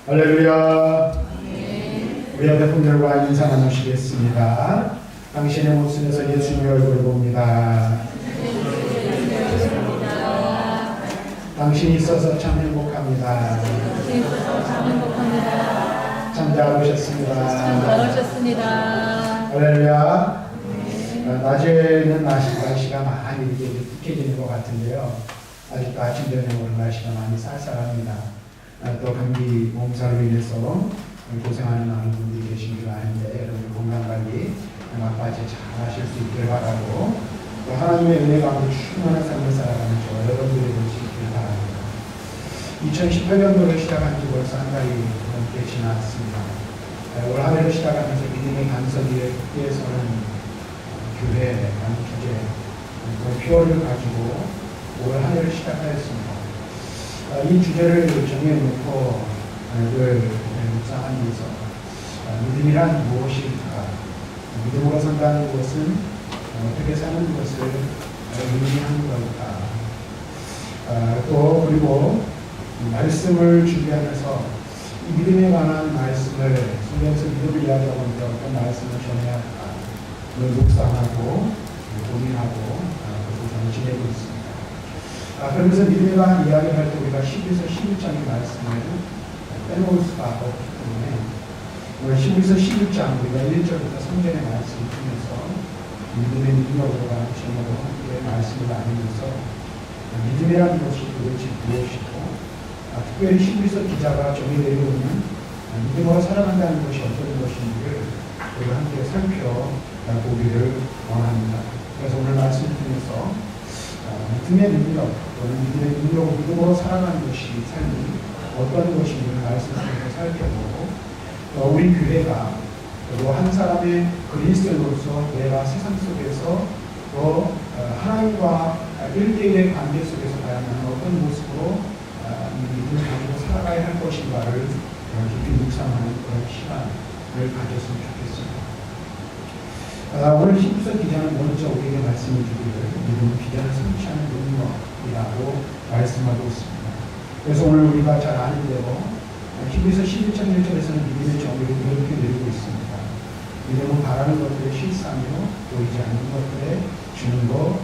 할렐루야. 우리 옆에 분들과 인사 나누시겠습니다. 당신의 모습에서 예수님의 얼굴을 봅니다. 당신이 있어서 참 행복합니다. 참 잘 오셨습니다. 할렐루야. 낮에는 날씨가 많이 이렇게 습해지는 것 같은데요. 아직도 아침 저녁으로 날씨가 많이 쌀쌀합니다. 또 감기 몸살로 인해서 고생하는 많은 분들이 계신 줄 아는데 여러분 건강관리 막바지 잘 하실 수 있길 바라고, 또 하나님의 은혜 가운데 충만한 삶을 살아가는 저 여러분들이 될 수 있길 바랍니다. 2018년도를 시작한 지 벌써 한 달이 넘게 지났습니다. 올 한 해를 시작하면서 믿음의 간섭이에서는 교회, 주제, 표어를 가지고 올 한 해를 시작하였습니다. 이 주제를 정해놓고 늘 묵상하면서 믿음이란 무엇일까? 믿음으로 산다는 것은 어떻게 사는 것을 의미하는 걸까? 또 그리고 말씀을 준비하면서 이 믿음에 관한 말씀을 성경에서 믿음을 이야기하고 있는데 어떤 말씀을 전해야 할까? 늘 묵상하고 고민하고 그것을 저는 지내고 있습니다. 그러면서 믿음에 관한 이야기를 할 때 우리가 11서 11장의 말씀을 빼놓을 수가 없기 때문에 11서 11장 우리가 1절부터 3절의 말씀을 통해서 믿음의 능력으로 가는 제목으로 함께 말씀을 나누면서 믿음이라는 것이 도대체 무엇이고, 특별히 11서 기자가 정의되고 있는 믿음으로 살아간다는 것이 어떤 것인지를 우리가 함께 살펴보기를 원합니다. 그래서 오늘 말씀을 통해서 믿음의 능력 또는 믿음의 능력으로 믿음으로 살아가는 것이 삶이 어떤 것인지를 말씀을 통해서 살펴보고, 또 우리 교회가 또 한 사람의 그리스도인으로서 내가 세상 속에서 또 하나님과 1대1의 관계 속에서 다양한 어떤 모습으로 이 믿음을 가지고 살아가야 할 것인가를 깊이 묵상하는 그런 시간을 가졌으면 좋겠습니다. 오늘 11서 기자는 먼저 우리에게 말씀해 주기를 믿음은 기자를 성취하는 능력이라고 말씀하고 있습니다. 그래서 오늘 우리가 잘 아는 대로 11서 11장 1절에서는 믿음의 정의를 이렇게 내리고 있습니다. 믿음은 바라는 것들의 실상이요 보이지 않는 것들의 주는 것.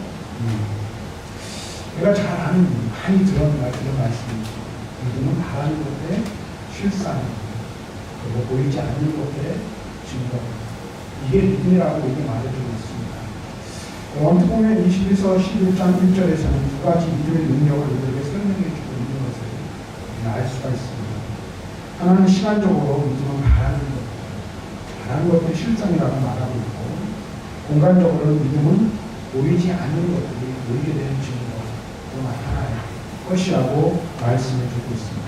우리가 잘 아는, 많이 들은 말씀입니다. 믿음은 바라는 것들의 실상이요 그리고 보이지 않는 것들의 증거. 이게 믿음이라고 이렇게 말해주고 있습니다. 어떻게 보면 21서 11장 1절에서는 두 가지 믿음의 능력을 우리에게 설명해주고 있는 것을 알 수가 있습니다. 하나는 시간적으로 믿음은 바라는 것들의 실상이라고 말하고 있고, 공간적으로는 믿음은 보이지 않는 것들이 보이게 되는 증거로 나타날 것이라고 말씀해주고 있습니다.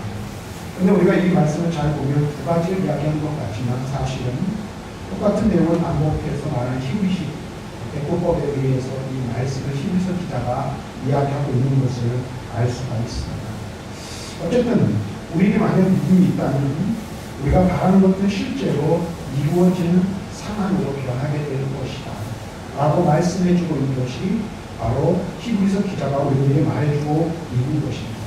그런데 우리가 이 말씀을 잘 보면 두 가지를 이야기하는 것 같지만 사실은 똑같은 내용을 반복해서 말하는 히브리식 대꾸법에 의해서 이 말씀을 11서 기자가 이야기하고 있는 것을 알 수가 있습니다. 어쨌든 우리에게 만약 믿음이 있다면 우리가 바라는 것은 실제로 이루어지는 상황으로 변하게 될 것이다 라고 말씀해주고 있는 것이 바로 히브리서 기자가 우리에게 말해주고 있는 것입니다.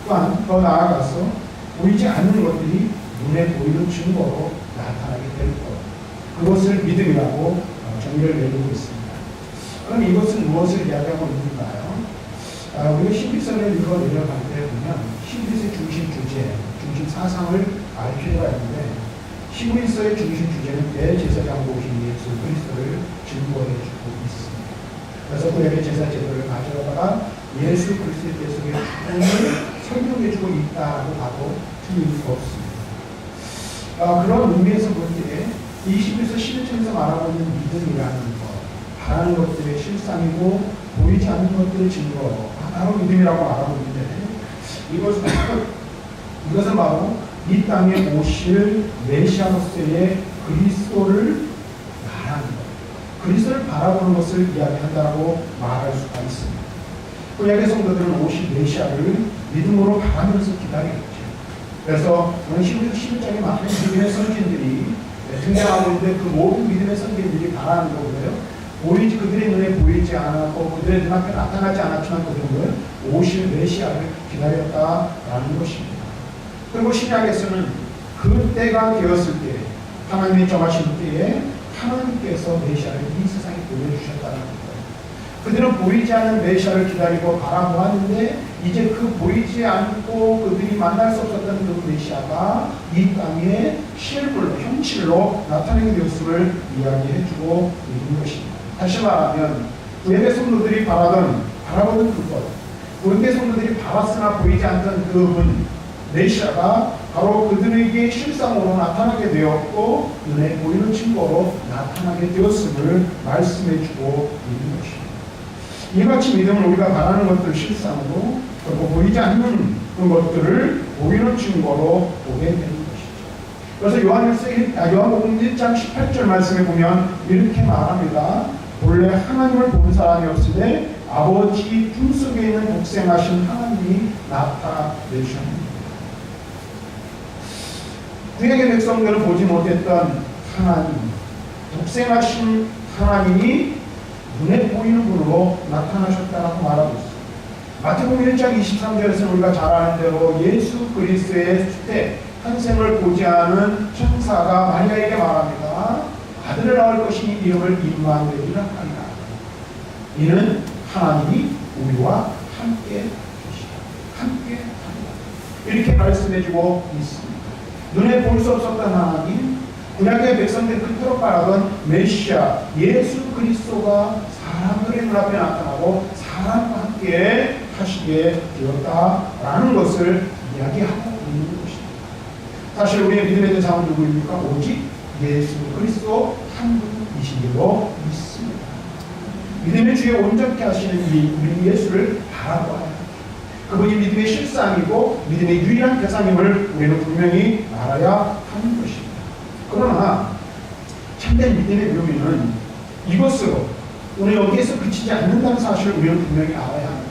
또한 더 나아가서 보이지 않는 것들이 눈에 보이는 증거로 나타나게 될 것, 그것을 믿음이라고 정의를 내리고 있습니다. 그럼 이것은 무엇을 이야기하고 있는가요? 우리가 11서를 읽어 내려갈 때 보면 11서의 중심 주제, 중심 사상을 알 필요가 있는데, 11서의 중심 주제는 대제사장으로 오신 예수 그리스도를 증거해주고 있습니다. 그래서 그에게 제사 제도를 가져다가 예수 그리스도께서의 죽음을 설명해주고 있다고 봐도 틀릴 수 없습니다. 그런 의미에서 볼 때 21서 11절에서 말하고 있는 믿음이라는 것, 바라는 것들의 실상이고 보이지 않는 것들의 증거, 바로 믿음이라고 말하고 있는데, 이것은 바로 이 땅에 오실 메시아로서의 그리스도를 말하는 것, 그리스도를 바라보는 것을 이야기한다고 말할 수가 있습니다. 구약의 성도들은 오실 메시아를 믿음으로 바라면서 기다리겠죠. 그래서 오늘 11장에 많은 믿음의 선진들이 등장하고 있는데, 그 모든 믿음의 선진들이 바라는 거고요. 그들의 눈에 보이지 않았고 그들의 눈앞에 나타나지 않았지만 그들은 오실 메시아를 기다렸다라는 것입니다. 그리고 신약에서는 그 때가 되었을 때, 하나님이 정하신 때에 하나님께서 메시아를 이 세상에 보내주셨다는 거예요. 그들은 보이지 않는 메시아를 기다리고 바라보았는데 이제 그 보이지 않고 그들이 만날 수 없었던 그 메시아가 이 땅에 실물로, 현실로 나타나게 되었음을 이야기해주고 있는 것입니다. 다시 말하면 구약의 성도들이 바라보던 그것, 구약의 성도들이 바랐으나 보이지 않던 그분 메시아가 바로 그들에게 실상으로 나타나게 되었고 눈에 보이는 증거로 나타나게 되었음을 말씀해주고 있는 것입니다. 이같이 믿음은 우리가 바라는 것들 실상으로 그리고 보이지 않는 그 것들을 보이는 증거로 보게 되는 것이죠. 그래서 요한복음 1장 18절 말씀에 보면 이렇게 말합니다. 본래 하나님을 본 사람이 없으되 아버지 품속에 있는 독생하신 하나님이 나타내주셨습니다. 구약의 백성들은 보지 못했던 하나님, 독생하신 하나님이 눈에 보이는 분으로 나타나셨다고 말하고 있습니다. 마태복음 1장 23절에서는 우리가 잘 아는 대로 예수 그리스도의 수태 탄생을 보지 않은 천사가 마리아에게 말합니다. 아들을 낳을 것이니 이름을 임마누엘이라 하리라. 이는 하나님이 우리와 함께 계시다. 함께 하리라. 이렇게 말씀해주고 있습니다. 눈에 볼 수 없었던 하나님, 구약의 백성들이 그토록 바라던 메시아 예수 그리스도가 사람들의 눈앞에 나타나고 사람과 함께 하시게 되었다라는 것을 이야기하고 있는 것입니다. 사실 우리의 믿음의 대상은 누구입니까? 오직 예수 그리스도 한 분이시기로 믿습니다. 믿음의 주에 온전케 하시는 우리 예수를 바라보아야 합니다. 그분이 믿음의 실상이고 믿음의 유일한 대상임을 우리는 분명히 알아야 하는 것입니다. 그러나 참된 믿음의 묘미는 이것으로 오늘 여기에서 그치지 않는다는 사실을 우리는 분명히 알아야 합니다.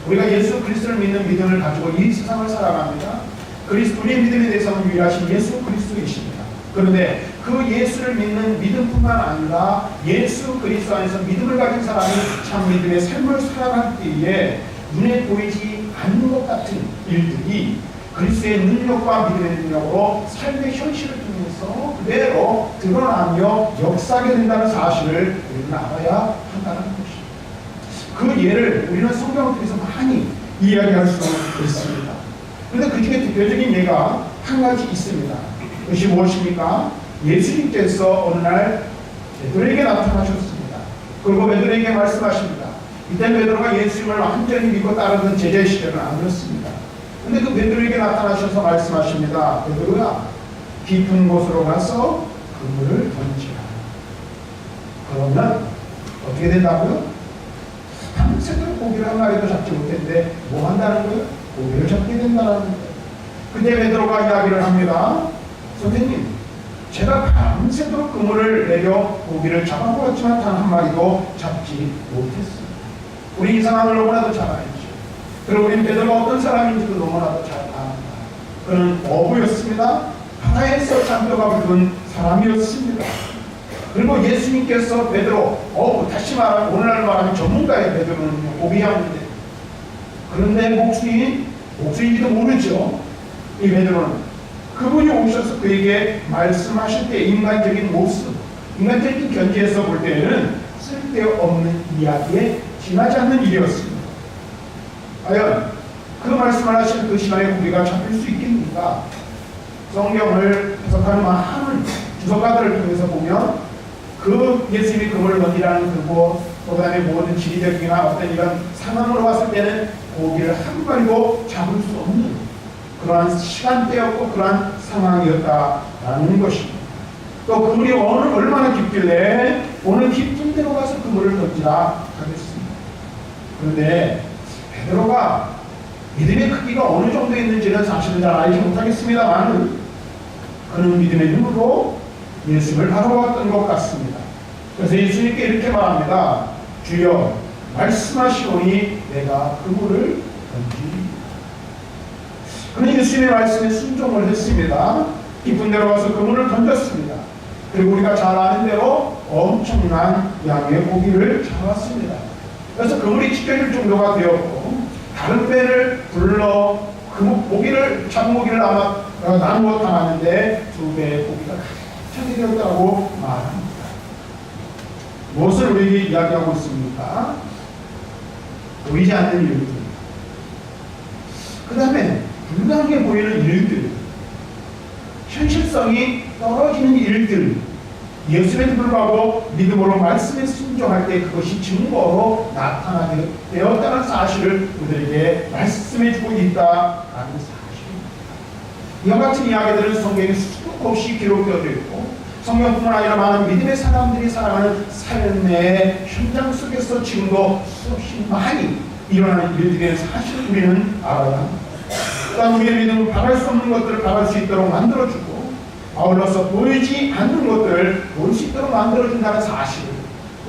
우리가 예수 그리스도를 믿는 믿음을 가지고 이 세상을 살아갑니다. 우리의 믿음에 대해서는 유일하신 예수 그리스도이십니다. 그런데 그 예수를 믿는 믿음뿐만 아니라 예수 그리스도 안에서 믿음을 가진 사람이 참 믿음의 삶을 살아갈 때에 눈에 보이지 않는 것 같은 일들이 그리스도의 능력과 믿음의 능력으로 삶의 현실을 통해서 그대로 드러나며 역사하게 된다는 사실을 우리는 알아야 한다는 것입니다. 그 예를 우리는 성경을 통해서 많이 이야기할 수 있습니다. 그런데 그 중에 대표적인 예가 한 가지 있습니다. 그것이 무엇입니까? 예수님께서 어느 날 베드로에게 나타나셨습니다. 그리고 베드로에게 말씀하십니다. 이때 베드로가 예수님을 완전히 믿고 따르던 제자 시절은 아니었습니다. 근데 그 베드로에게 나타나셔서 말씀하십니다. 베드로야, 깊은 곳으로 가서 그물을 던지라. 그러면 어떻게 된다고요? 밤새도록 고기를 한 마리도 잡지 못했는데 뭐 한다는 거예요? 고기를 잡게 된다는 거예요. 그때 베드로가 이야기를 합니다. 선생님, 제가 밤새도록 그물을 내려 고기를 잡아보았지만 단 한 마리도 잡지 못했습니다. 우리 이 상황을 너무나도 잘 알죠. 그리고 우리 베드로가 어떤 사람인지도 너무나도 잘 압니다. 그는 어부였습니다. 바다에서 잠겨가 죽은 사람이었습니다. 그리고 예수님께서 베드로, 다시 말하면 오늘날 말하면 전문가의 베드로는 고기하는데, 그런데 목수인지도 모르죠. 이 베드로는 그분이 오셔서 그에게 말씀하실 때 인간적인 모습, 인간적인 견지에서 볼 때는 쓸데없는 이야기에 지나지 않는 일이었습니다. 과연 그 말씀을 하실 그 시간에 우리가 잡힐 수 있겠습니까? 성경을 해석하는 많은 주석가들을 통해서 보면 그 예수님이 그물을 던지라는 그곳, 또 다음에 모든 지리적이나 어떤 이런 상황으로 봤을 때는 고기를 한 마리도 잡을 수 없는 그러한 시간대였고 그러한 상황이었다라는 것입니다. 또 그물이 얼마나 깊길래 오늘 깊은 데로 가서 그물을 던지라 하겠습니다. 그런데 베드로가 믿음의 크기가 어느 정도 있는지는 사실은 잘 알지 못하겠습니다만 그는 믿음의 눈으로 예수를 바라보았던 것 같습니다. 그래서 예수님께 이렇게 말합니다. 주여, 말씀하시오니 내가 그물을 던지리이다. 그는 예수님의 말씀에 순종을 했습니다. 깊은 데로 가서 그물을 던졌습니다. 그리고 우리가 잘 아는 대로 엄청난 양의 고기를 잡았습니다. 그래서 그물이 찢겨질 정도가 되었고 다른 배를 불러 그 잡은 고기를 아마 나누어 담았는데 두 배의 고기가 가득 되었다고 말합니다. 무엇을 우리에게 이야기하고 있습니까? 보이지 않는 일들, 그 다음에 불가능해 보이는 일들, 현실성이 떨어지는 일들, 예수님에도 불구하고 믿음으로 말씀에 순종할 때 그것이 증거로 나타나게 되었다는 사실을 우리에게 말씀해 주고 있다라는 사실입니다. 이와 같은 이야기들은 성경에 수도 없이 기록되어 있고 성경뿐만 아니라 많은 믿음의 사람들이 살아가는 삶의 현장 속에서 지금도 수없이 많이 일어나는 일들의 사실을 우리는 알아야 합니다. 또한 우리의 믿음을 바랄 수 없는 것들을 바랄 수 있도록 만들어주고 아울러서 보이지 않는 것들을 볼 수 있도록 만들어준다는 사실을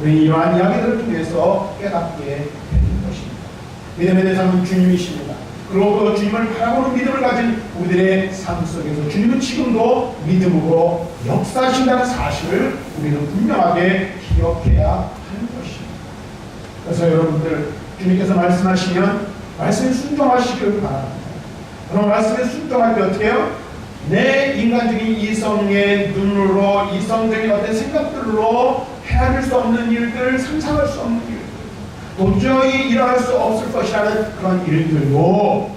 우리는 이러한 이야기들을 통해서 깨닫게 되는 것입니다. 믿음의 대상은 주님이십니다. 그리고 주님을 바라보는 믿음을 가진 우리들의 삶 속에서 주님은 지금도 믿음으로 역사하신다는 사실을 우리는 분명하게 기억해야 하는 것입니다. 그래서 여러분들 주님께서 말씀하시면 말씀에 순종하시기를 바랍니다. 그런 말씀에 순종할 때 어떻게 해요? 내 인간적인 이성의 눈으로 이성적인 어떤 생각들로 헤아릴 수 없는 일들, 상상할 수 없는 일들, 도저히 일어날 수 없을 것이라는 그런 일들도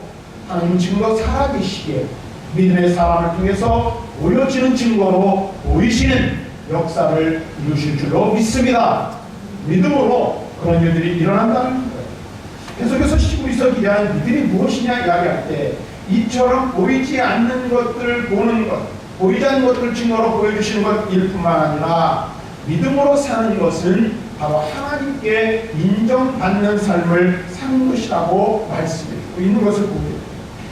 하나님 지금도 살아계시기에 믿음의 사람을 통해서 보여지는 증거로 보이시는 역사를 이루실 줄로 믿습니다. 믿음으로 그런 일들이 일어난다는 거예요. 계속해서 시부이서 기대하는 믿음이 무엇이냐 이야기할 때 이처럼 보이지 않는 것들을 보는 것, 보이지 않는 것들을 증거로 보여주시는 것일 뿐만 아니라 믿음으로 사는 것은 바로 하나님께 인정받는 삶을 사는 것이라고 말씀해주고 있는 것을 보게 됩니다.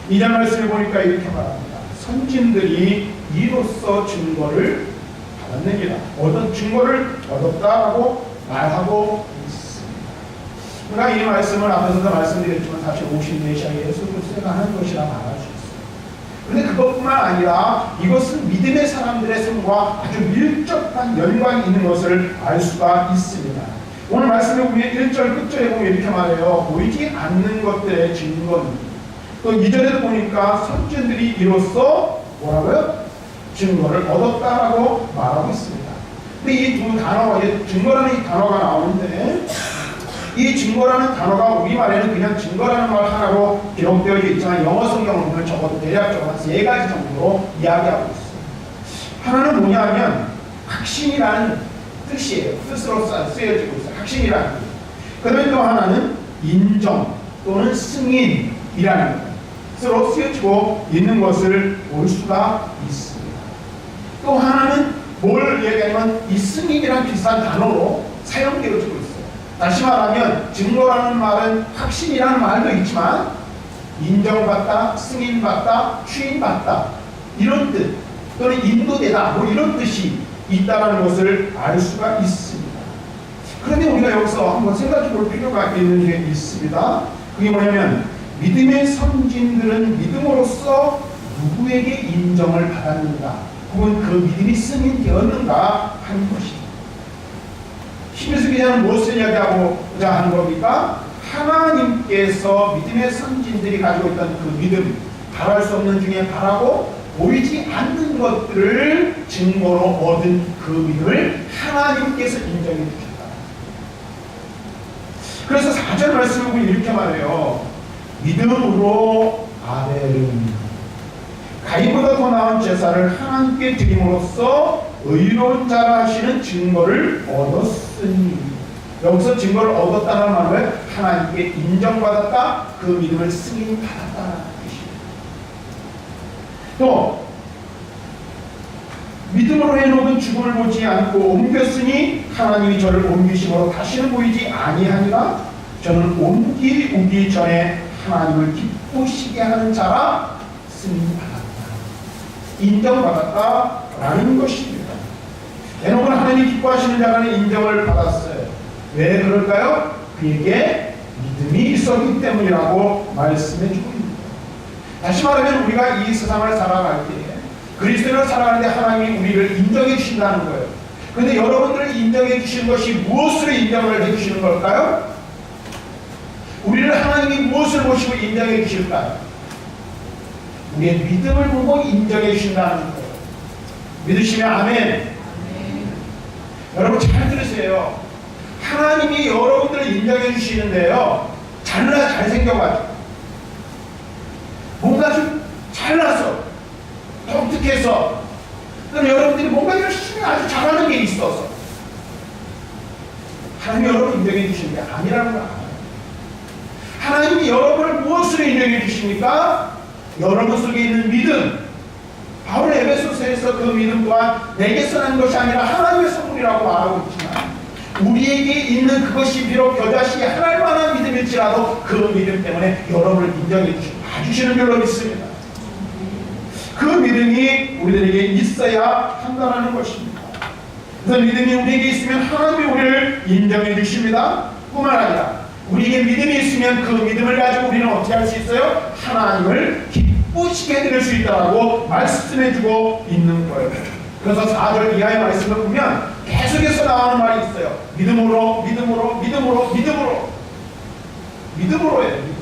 이장 말씀을 보니까 이렇게 말합니다. 선진들이 이로써 증거를 받았느니라. 어떤 증거를 얻었다라고 말하고 있습니다. 우리가 이 말씀을 앞에서도 말씀드렸지만 사실 54시간에 예수 그리스도가 하는 것이라 말할 수 있어요. 그런데 그것뿐만 아니라 이것은 믿음의 사람들의 삶과 아주 밀접한 연관이 있는 것을 알 수가 있습니다. 오늘 말씀에 보면 1절 끝절에 보면 이렇게 말해요. 보이지 않는 것들의 증거는. 또 2절에도 보니까 선진들이 이로써 뭐라고요? 증거를 얻었다라고 말하고 있습니다. 근데 이 두 단어가, 증거라는 이 단어가 나오는데 이 증거라는 단어가 우리말에는 그냥 증거라는 말 하나로 기록되어 있지만 영어 성경을 보면 적어도 대략적으로 한 3가지 정도로 이야기하고 있어요. 하나는 뭐냐면 확신이라는 뜻이에요. 뜻으로 쓰여지고 있어요. 확신이라는 뜻. 그 다음에 또 하나는 인정 또는 승인이라는 뜻으로 쓰여지고 있는 것을 볼 수가 있습니다. 또 하나는 뭘 얘기하면 이 승인이랑 비슷한 단어로 사용되어지고 있어요. 다시 말하면 증거라는 말은 확신이라는 말도 있지만 인정받다, 승인받다, 추인받다 이런 뜻 또는 인도되다 뭐 이런 뜻이 있다는 것을 알 수가 있습니다. 그런데 우리가 여기서 한번 생각해 볼 필요가 있는 게 있습니다. 그게 뭐냐면 믿음의 선진들은 믿음으로써 누구에게 인정을 받았는가 혹은 그 믿음이 승인되었는가 하는 것입니다. 히브리서 기자는 무엇을 이야기하고자 하는 겁니까? 하나님께서 믿음의 선진들이 가지고 있던 그 믿음, 바랄 수 없는 중에 바라고 보이지 않는 것들을 증거로 얻은 그 믿음을 하나님께서 인정해 주셨다. 그래서 4절 말씀을 보면 이렇게 말해요. 믿음으로 아벨은 가인보다 더 나은 제사를 하나님께 드림으로써 의로운 자라 하시는 증거를 얻었으니, 여기서 증거를 얻었다는 말은 하나님께 인정받았다, 그 믿음을 승인받았다는 뜻입니다. 또 믿음으로 해놓은 죽음을 보지 않고 옮겼으니 하나님이 저를 옮기심으로 다시는 보이지 아니하니라. 저는 옮기기 전에 하나님을 기쁘시게 하는 자라 승인받았다, 인정받았다라는 것입니다. 에녹은 하나님이 기뻐하시는 자라는 인정을 받았어요. 왜 그럴까요? 그에게 믿음이 있었기 때문이라고 말씀해 주고 있습니다. 다시 말하면 우리가 이 세상을 살아갈 때 그리스도를 살아가는데 하나님이 우리를 인정해 주신다는 거예요. 그런데 여러분들을 인정해 주시는 것이 무엇으로 인정을 해 주시는 걸까요? 우리를 하나님이 무엇을 보시고 인정해 주실까요? 우리의 믿음을 보고 인정해 주신다는 거예요. 믿으시면 아멘. 여러분 잘 들으세요. 하나님이 여러분들을 인정해 주시는데요, 잘생겨가지고 뭔가 좀 잘나서 독특해서, 그럼 여러분들이 뭔가 열심히 아주 잘하는 게 있어서 하나님이 여러분을 인정해 주시는 게 아니라는 거 알아요. 하나님이 여러분을 무엇으로 인정해 주십니까? 여러분 속에 있는 믿음. 바울 에베소서에서 그 믿음 또한 내게서 난 것이 아니라 하나님의 선물이라고 말하고 있지만, 우리에게 있는 그것이 비록 겨자씨 하나님 만한 믿음일지라도 그 믿음 때문에 여러분을 인정해 봐주시는 줄로 믿습니다. 그 믿음이 우리들에게 있어야 한다는 것입니다. 그래서 믿음이 우리에게 있으면 하나님이 우리를 인정해 주십니다. 뿐만 아니라 우리에게 믿음이 있으면 그 믿음을 가지고 우리는 어떻게 할 수 있어요? 하나님을 기쁘시게 해드릴 수 있다고 말씀해주고 있는 거예요. 그래서 4절 이하의 말씀을 보면 계속해서 나오는 말이 있어요. 믿음으로 해요.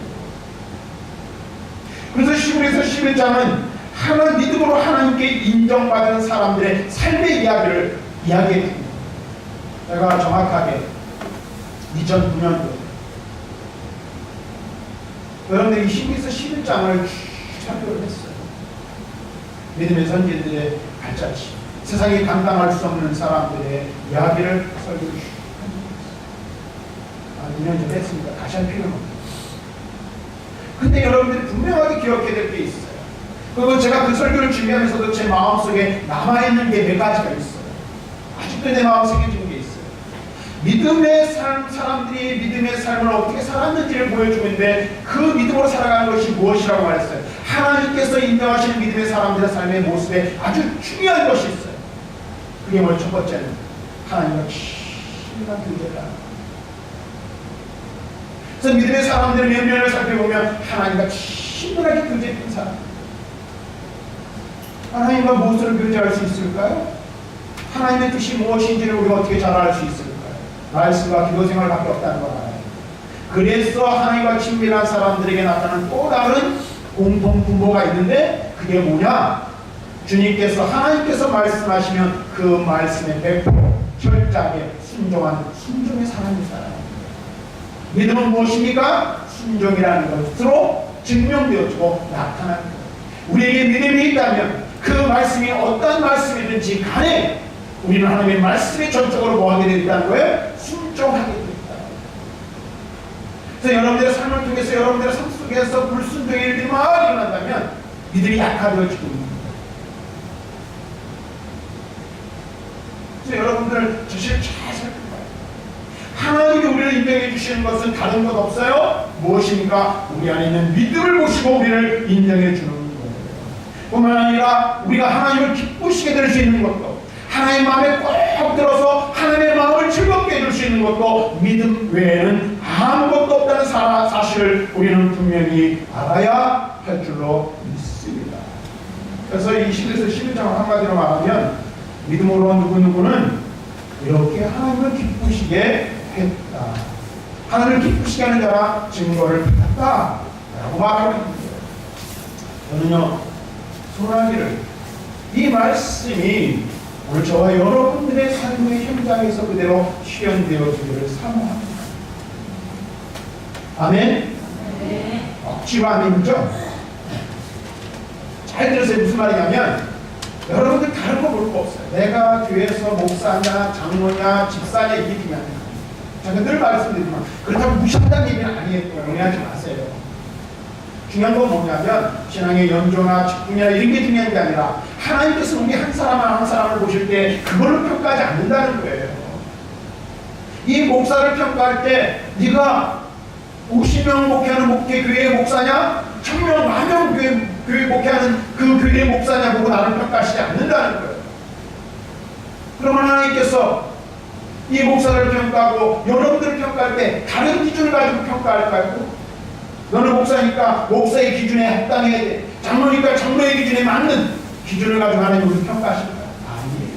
그래서 시므리서 11장은 믿음으로 하나님께 인정받은 사람들의 삶의 이야기를 이야기해 줍니다. 제가 정확하게 2009년도 여러분들이 시므리서 11장을 살펴를 했어요. 믿음의 선지들의 발자취, 세상에 감당할 수 없는 사람들의 이야기를 설교를 2년 전에 했습니다. 다시 할 필요는 없어요. 근데 여러분들이 분명하게 기억해야 될 게 있어요. 그리고 제가 그 설교를 준비하면서도 제 마음속에 남아있는 게 몇 가지가 있어요. 아직도 내 마음에 새겨진 게 있어요. 믿음의 삶, 사람들이 믿음의 삶을 어떻게 살았는지를 보여주고 있는데, 그 믿음으로 살아가는 것이 무엇이라고 말했어요? 하나님께서 인정하시는 믿음의 사람들의 삶의 모습에 아주 중요한 것이 있어요. 그게 뭘? 첫 번째는 하나님과 친밀한 교제가. 그래서 믿음의 사람들의 면면을 살펴보면 하나님과 친밀하게 교제했던 사람. 하나님과 무엇을 교제할 수 있을까요? 하나님의 뜻이 무엇인지를 우리가 어떻게 잘 알 수 있을까요? 말씀과 기도 생활밖에 없다는 걸 알아요. 그래서 하나님과 친밀한 사람들에게 나타나는 또 다른 공통 분모가 있는데, 그게 뭐냐? 주님께서, 하나님께서 말씀하시면 그 말씀에 100% 철저하게 순종의 사람이 살아요. 믿음은 무엇입니까? 순종이라는 것으로 증명되어지고 나타나는 거예요. 우리에게 믿음이 있다면 그 말씀이 어떤 말씀이든지 간에 우리는 하나님의 말씀에 전적으로 뭐하게 되어 있다는 거예요? 순종하게 되어 있다. 그래서 여러분들의 삶을 통해서, 여러분들의 삶 속에서 불순종의 일들이 막 일어난다면 믿음이 약화되어지고 있는 거예요. 그래서 여러분들 자신을 잘 살펴봐요. 하나님이 우리를 인정해 주시는 것은 다른 것 없어요. 무엇입니까? 우리 안에 있는 믿음을 보시고 우리를 인정해 주는 거예요. 뿐만 아니라 우리가 하나님을 기쁘시게 될 수 있는 것도, 하나님의 마음에 꼭 들어서 하나님의 마음을 즐겁게 해줄 수 있는 것도 믿음 외에는 아무것도 없다는 사실을 우리는 분명히 알아야 할 줄로 믿습니다. 그래서 이 11에서 11장을 한마디로 말하면, 믿음으로 누구는 이렇게 하나님을 기쁘시게 했다, 하나님을 기쁘시게 하는 자라 증거를 받았다 라고 말하고 있는 거예요. 저는요, 소나기를, 이 말씀이 오늘 저와 여러분들의 삶의 현장에서 그대로 실현되어지기를 사모합니다. 아멘? 네. 억지로 아멘이죠? 잘 들으세요. 무슨 말이냐면, 여러분들 다른 거 볼 거 없어요. 내가 교회에서 목사냐, 장로냐, 집사냐, 이게 중요한 거예요. 제가 늘 말씀드리지만, 그렇다고 무시한다는 얘기는 아니에요. 오해하지 마세요. 중요한 건 뭐냐면, 신앙의 연조나 직분이나 이런 게 중요한 게 아니라, 하나님께서 우리 한 사람을 보실 때 그걸로 평가하지 않는다는 거예요. 이 목사를 평가할 때 네가 50명 목회하는 교회의 목사냐, 1000명, 10,000명 교회 목회하는 그 교회의 목사냐 보고 나를 평가하시지 않는다는 거예요. 그러면 하나님께서 이 목사를 평가하고 여러분들을 평가할 때 다른 기준을 가지고 평가할까요? 너는 목사니까 목사의 기준에 합당해야 돼, 장로니까 장로의 기준에 맞는 기준을 가지고 하나님을 평가하실까요? 아니에요.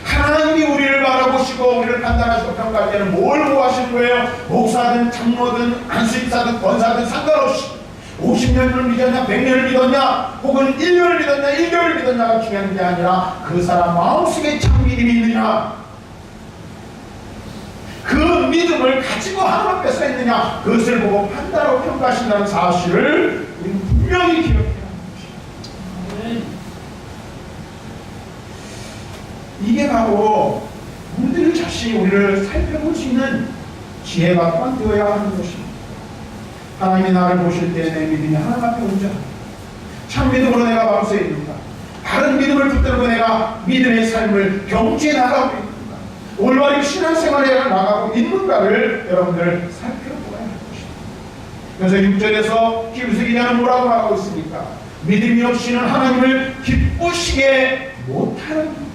하나님이 우리를 바라보시고 우리를 판단하시고 평가할 때는 뭘 보호하시는 거예요? 목사든 장로든 안수입사든 권사든 상관없이 50년을 믿었냐, 100년을 믿었냐, 혹은 1년을 믿었냐, 1개월을 믿었냐가 중요한 게 아니라 그 사람 마음속에 참 믿음이 있느냐, 그 믿음을 가지고 하나님 앞에 서 있느냐, 그것을 보고 판단하고 평가하신다는 사실을 우리는 분명히 기억해야 하는 것입니다. 이게 바로 우리들 자신이 우리를 살펴볼 수 있는 지혜가 또한 되어야 하는 것입니다. 하나님이 나를 보실 때 내 믿음이 하나님 앞에 온전하다. 참 믿음으로 내가 바로 서 있는가? 바른 믿음을 붙들고 내가 믿음의 삶을 경주해 나가고 있는가? 올바른 신앙생활에 나가고 있는가를 여러분들 살펴보아야 할 것입니다. 그래서 6절에서 히브리서 기자는 뭐라고 말하고 있습니까? 믿음이 없이는 하나님을 기쁘시게 못하는,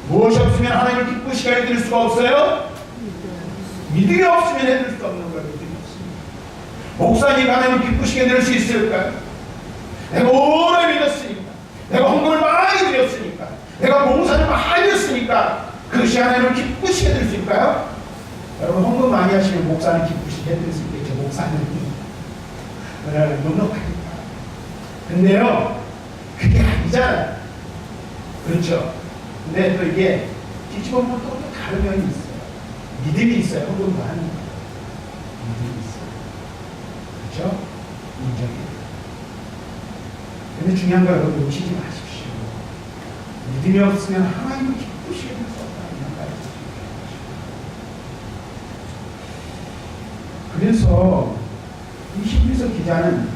무엇이 없으면 하나님을 기쁘시게 해드릴 수가 없어요? 믿음이 없으면 해드릴 수 없는 거예요. 믿음이 없습니다. 목사님 하나님을 기쁘시게 해드릴 수 있을까요? 내가 오래 믿었으니까, 내가 헌금을 많이 드렸으니까, 내가 봉사를 많이 했으니까 그것이 하나님을 기쁘시게 해드릴 수 있을까요? 여러분 헌금 많이 하시면 목사는 기쁘시게 해드릴 수 있겠죠. 목사는 넉넉하니까. 근데요, 그게 아니잖아요. 그렇죠? 근데 또 이게 뒤집어보면 또 다른 면이 있어요. 믿음이 있어요. 헌금도 하는 거예요. 믿음이 있어요. 그렇죠? 인정이. 근데 중요한 거 여러분 놓치지 마십시오. 믿음이 없으면 하나님을 기쁘시게 할 수 없다는 말을 그래서 이 히브리서 기자는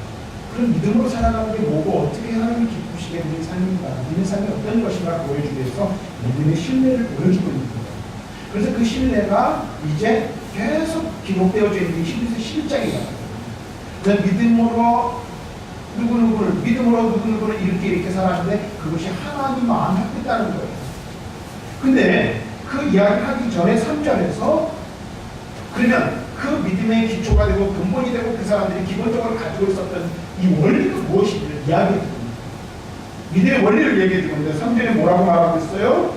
그런 믿음으로 살아가는 게 뭐고 어떻게 하나님을 기쁘시게 하는 삶인가, 믿음의 삶이 어떤 것인가 보여주기 위해서 믿음의 신뢰를 보여주고 있는 거예요. 그래서 그 신뢰가 이제 계속 기록되어져 있는 히브리서 11장이잖아요. 그래서 믿음으로 누구누구를 이렇게 살았는데 그것이 하나님 마음에 합했다는 거예요. 근데 그 이야기를 하기 전에 3절에서 그러면 그 믿음의 기초가 되고 근본이 되고 그 사람들이 기본적으로 가지고 있었던 이 원리가 무엇인지를 이야기해 줍니다. 믿음의 원리를 얘기해 주는데 3절에 뭐라고 말하고 있어요?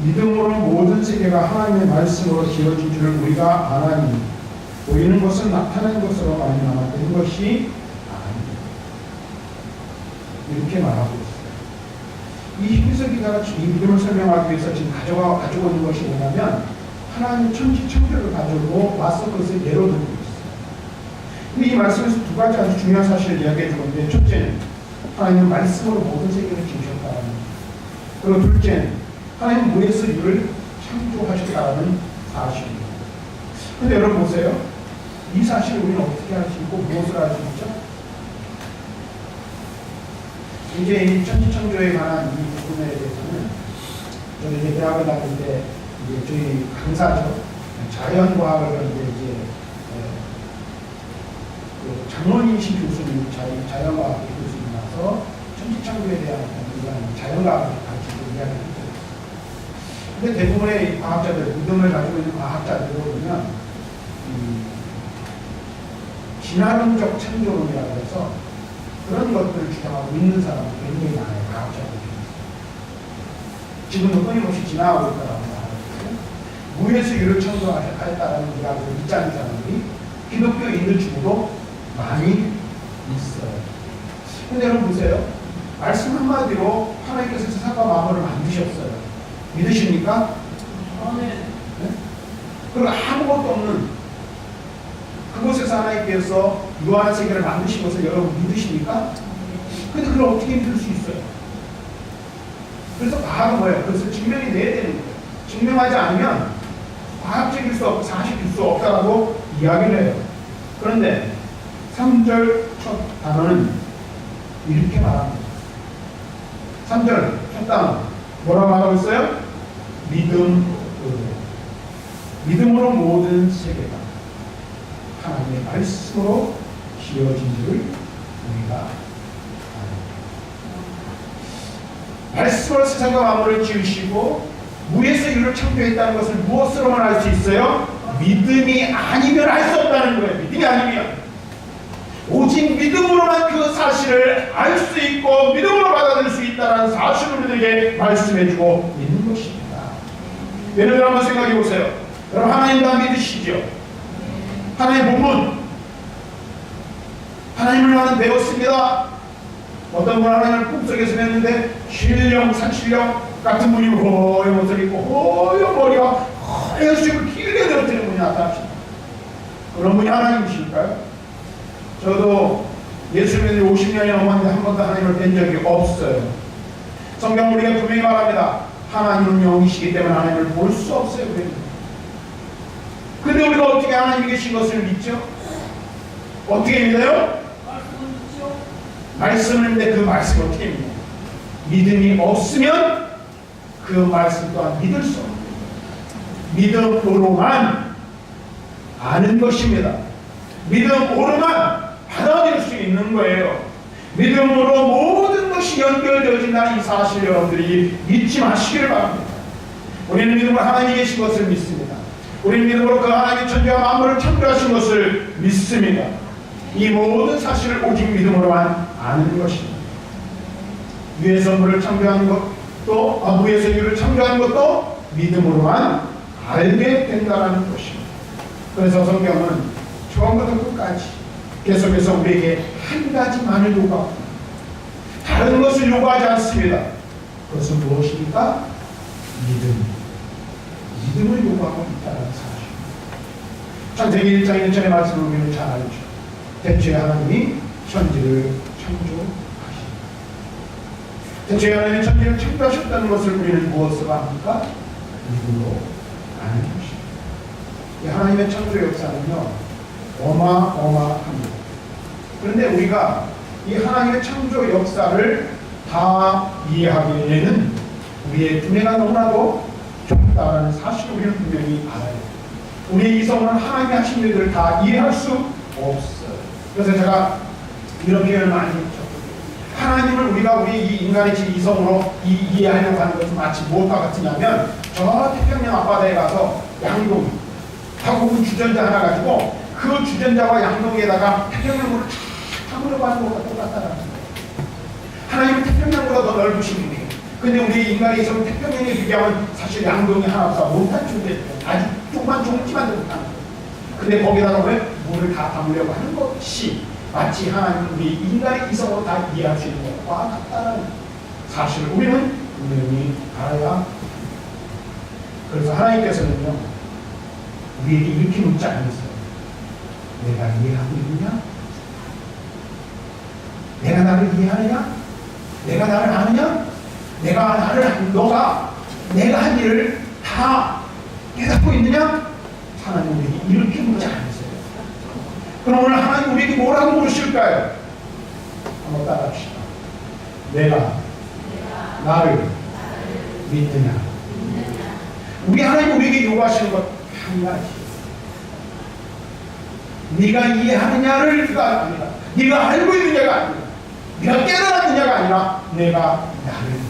믿음으로 모든 세계가 하나님의 말씀으로 지어진 줄을 우리가 아나니 보이는 것은 나타나는 것으로 말미암아 된 것이 아닙니다. 이렇게 말하고 있어요. 이 히브리서 기자가 이 믿음을 설명하기 위해서 지금 가지고 있는 것이 뭐냐면 하나님의 천지 창조를 가지고 와서 그것을 예로 들고 있어요. 근데 이 말씀에서 두 가지 아주 중요한 사실을 이야기해 주는데, 첫째는 하나님은 말씀으로 모든 세계를 지으셨다는 것. 그리고 둘째는 하나님은 무에서 유를 창조하셨다는 사실입니다. 근데 여러분 보세요. 이 사실을 우리는 어떻게 할 수 있고 무엇을 할 수 있죠? 이제 이 천지 창조에 관한 이 부분에 대해서는 저희 이제 대학을 다닐 때 이제 저희 강사죠. 자연과학을 이제 그 장원인식 교수님, 자연과학 교수님이라서 천지창조에 대한 자연과학을 가르치고 이야기를 했어요. 근데 대부분의 과학자들, 믿음을 가지고 있는 과학자들을 보면 진화론적 창조론이라고 해서 그런 것들을 주장하고 있는 사람이 굉장히 많아요. 과학자들 중에서. 지금도 끊임없이 진화하고 있다고 말하거든요. 무에서 유를 창조하였다는 이야기를 믿지 않는 사람들이 기독교인들 중에도 많이 있어요. 근데 여러분 보세요. 말씀 한마디로 하나님께서 세상과 만물을 만드셨어요. 믿으십니까? 네? 그리고 아무것도 없는 그곳에서 하나님께서 유한한 세계를 만드신 것을 여러분 믿으십니까? 근데 그걸 어떻게 믿을 수 있어요? 그래서 과학은 뭐예요? 그것을 증명이 돼야 되는 거예요. 증명하지 않으면 과학적일 수 없고 사실일 수 없다라고 이야기를 해요. 그런데 3절 첫 단어는 이렇게 말합니다. 3절 첫 단어 뭐라고 말하고 있어요? 믿음으로 모든 세계가 하나님의 말씀으로 지어진 줄을 우리가 압니다. 말씀으로 세상과 만물을 지으시고 무에서 유를 창조했다는 것을 무엇으로만 알 수 있어요? 믿음이 아니면 알 수 없다는 거예요. 믿음이 아니면 오직 믿음으로만 그 사실을 알 수 있고 믿음으로 받아들일 수 있다는 사실을 우리에게 말씀해주고 있는 것입니다. 여러분 한번 생각해 보세요. 여러분 하나님 다 믿으시죠? 하나님 본문 하나님을 나는 배웠습니다. 어떤 분 하나님을 꿈속에서 뵀는데 신령 산신령 같은 분이 허연 옷을 입고 허연 머리와 허연 수염을 길게 늘어뜨리는 분이 나타나십니다. 그런 분이 하나님이실까요? 저도 예수 믿은 지 50년이 넘었는데 한 번도 하나님을 뵌 적이 없어요. 성경 우리가 분명히 말합니다. 하나님은 영이시기 때문에 하나님을 볼 수 없어요. 근데 우리가 어떻게 하나님이 계신 것을 믿죠? 어떻게 믿어요? 말씀을 믿는데 그 말씀을 어떻게 믿냐? 믿음이 없으면 그 말씀 또한 믿을 수 없는 믿음으로만 아는 것입니다. 믿음으로만 받아들일 수 있는 거예요. 믿음으로 모든 것이 연결되어진다는 이 사실 여러분들이 믿지 마시기를 바랍니다. 우리는 믿음으로 하나님이 계신 것을 믿습니다. 우리는 믿음으로 그 하나님의 천지와 만물을 창조하신 것을 믿습니다. 이 모든 사실을 오직 믿음으로만 아는 것입니다. 위에서 물을 창조한 것도 위에서 유를 창조한 것도 믿음으로만 알게 된다는 것입니다. 그래서 성경은 처음부터 끝까지 계속해서 우리에게 한 가지만을 요구합니다. 다른 것을 요구하지 않습니다. 그것은 무엇입니까? 믿음을 요구하고 있다는 사실입니다. 창세기 1장 1절의 말씀을 우리는 잘 알죠. 대초에 하나님이 천지를 창조하십니다. 대초에 하나님이 천지를 창조하셨다는 것을 우리는 무엇으로 합니까? 믿음으로 아는 것입니다. 하나님의 창조 역사는요 어마어마합니다. 그런데 우리가 이 하나님의 창조 역사를 다 이해하기에는 우리의 두뇌가 너무나도 좁다라는 사실을 우리는 분명히 알아야 돼요. 우리의 이성은 하나님이 하신 일들을 다 이해할 수 없어요. 그래서 제가 이런 표현을 많이 했죠. 하나님을 우리 이 인간의 이성으로 이해하려고 하는 것은 마치 무엇과 같으냐면 저 태평양 앞바다에 가서 양동이 하고 주전자 하나 가지고 그 주전자와 양동이에다가 태평양물을 탁 타보려고 하는 것과 똑같다는 거예요. 하나님은 태평양보다 더 넓으신 분이에요. 근데 우리 인간의 이성은 태평양에 비교하면 사실 양동이 하나보다 못한 존재예요. 아주 조그만 종지만 못한 거예요. 근데 거기다가 왜 물을 다 담으려고 하는 것이 마치 하나님 우리 인간의 이성으로 다 이해할 수 있는 것과 같다는 사실을 우리는 분명히 알아야 합니다. 그래서 하나님께서는요 우리에게 이렇게 묻지 않으세요. 내가 이해하고 있느냐? 내가 나를 이해하느냐? 내가 나를 아느냐? 너가 내가 한 일을 다 깨닫고 있느냐? 하나님 우리에게 이렇게 묻지 않으세요. 그럼 오늘 하나님 우리에게 뭐라고 물으실까요? 한번 따라합시다. 내가 나를 믿느냐? 우리 하나님 우리에게 요구하시는 것 한 가지. 네가 이해하느냐가 아니라 네가 알고 있느냐가 아니라 네가 깨달았느냐가 아니라 내가 나를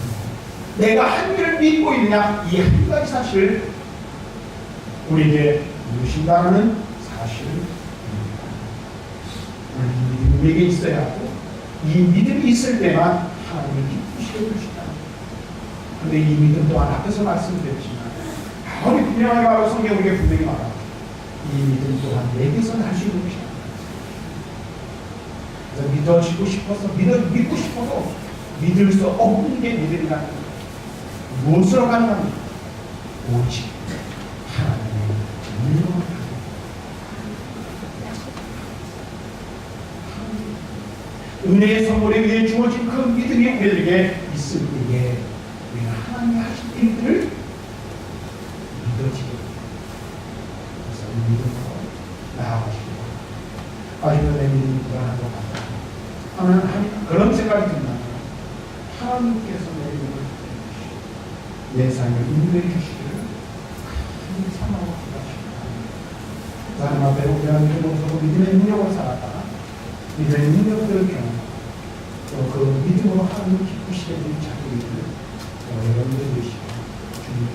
내가 한 일을 믿고 있느냐 이 한 가지 사실을 우리에게 물으신다는 사실입니다. 우리 믿음이 있어야 하고 이 믿음이 있을 때만 하나님을 기쁘시게 해주신다. 그런데 이 믿음 또한 앞에서 말씀드렸지만 아무리 분명하게 말하고 성경 우리에게 분명히 말합니다. 이 믿음 또한 내게서 날 수 있는 것이다. 그래서 믿어지고 싶어서 믿고 싶어도 믿을 수 없는 게 믿음이라는 거예요. 무엇으로 가능합니까? 오직 하나님의 능력으로 은혜의 선물에 의해 주어진 그 믿음이 우리에게 있을 때에 우리는 하나님이 하신 일들을 믿어지게 그래서 이 믿음으로 나아가시고 아직도 내 믿음이 불안한 것 같다 하는 그런 생각이 든다면 하나님께서 내 믿음을 내 삶을 인도해 주시기를 큰 사랑으로 기도하십니다. 하나님 앞에 우리가 믿음으로 믿음의 능력을 살았다. 믿음의 능력들을 경험하고 또 그 믿음으로 하나님을 기쁘시게 되는 자들이 여러분들 되시고 주님께